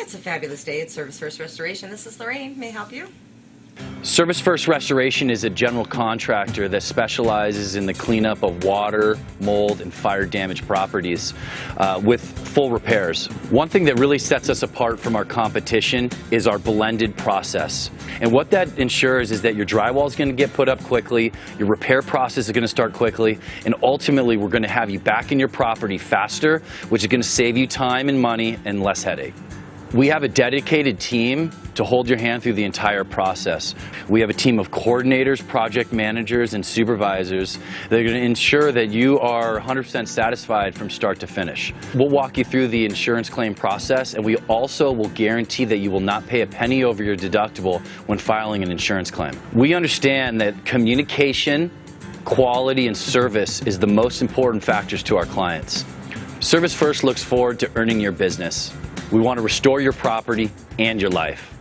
It's a fabulous day at ServiceFirst Restoration. This is Lorraine. May I help you? ServiceFirst Restoration is a general contractor that specializes in the cleanup of water, mold, and fire damaged properties with full repairs. One thing that really sets us apart from our competition is our blended process. And what that ensures is that your drywall is going to get put up quickly, your repair process is going to start quickly, and ultimately we're going to have you back in your property faster, which is going to save you time and money and less headache. We have a dedicated team to hold your hand through the entire process. We have a team of coordinators, project managers, and supervisors that are going to ensure that you are 100% satisfied from start to finish. We'll walk you through the insurance claim process, and we also will guarantee that you will not pay a penny over your deductible when filing an insurance claim. We understand that communication, quality, and service is the most important factors to our clients. ServiceFirst looks forward to earning your business. We want to restore your property and your life.